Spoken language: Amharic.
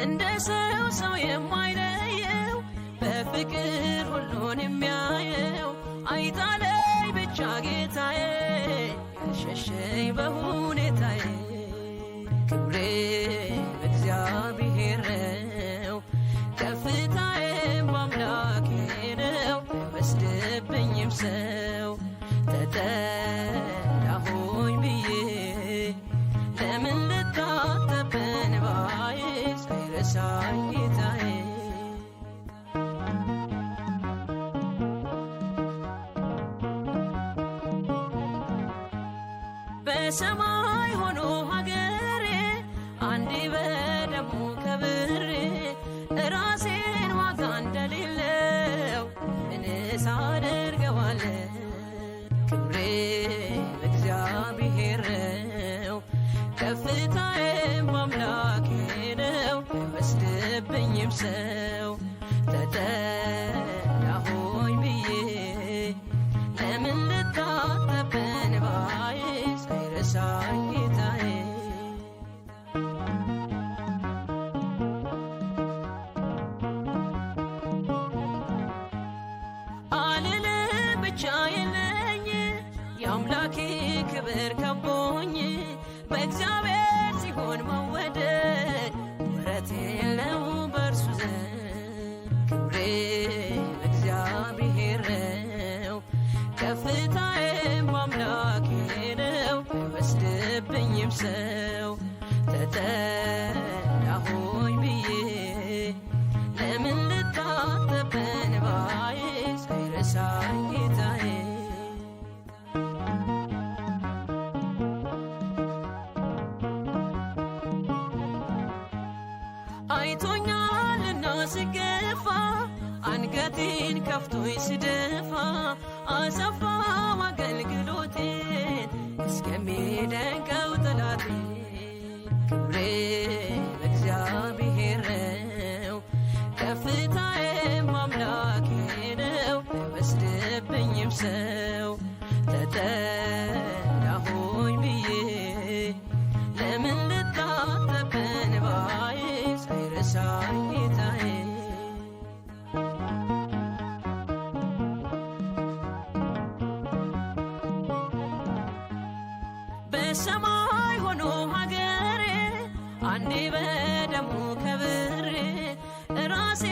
እንደ ሰው የማይለየው በፍቅር ሁሉን የሚያየው አይጣለኝ ብቻ ጌታዬ ያልሸሸኝ በሁኔታዬ ክብሬ በእግዚአብሔር ነው ከፍታዬም በአምላኬ ነው አይወስድብኝም ሰው ተጠላሁኝ ብዬ ለምን ልታጠብ በእንባዬ ሳይረሳኝ ጌታዬ በሰማይ ሆኖ ሀገሬ አንዴ በደሙ ከብሬ ራሴን ዋጋ እንደሌለው ምንስ አደርገዋለሁ ክብሬ በእግዚአብሔር ነው ከፍታዬም በአምላኬ ነው አይወስድብኝም ሰው ተጠላሁኝ ብዬ ለምን ልታጠብ በእንባዬ ሳይረሳኝ ጌታዬ አልልም ብቻ የለኝ የአምላኬ ክብር ከቦኝ በእግዚአብሔር ሲሆን መወደድ ወረት የለው በእርሱ ዘንድ ክብሬ በእግዚአብሔር ነው ከፍታዬም በአምላኬ ነው አይወስድብኝም ሰው ተጠላሁኝ ብዬ ለምን ልታጠብ በእንባዬ ሳይረሳኝ ጌታዬ አይቶኛልና ስገፋ አንገቴን ከፍቶኝ ስደፋ አሰፋው አገልግሎቴን እስከሚደንቀው ጠላቴ ክብሬ በእግዚአብሔር ነው ከፍታዬም አምላኬ ነው አይወስድብኝም ሰው ተጠላሁኝ ብዬ ለምን ልታጠብ በእንባዬ ሳይረሳኝ ጌታዬ በሰማይ ሆኖ ሀገሬ አንዴ በደሙ ከብሬ ራሴ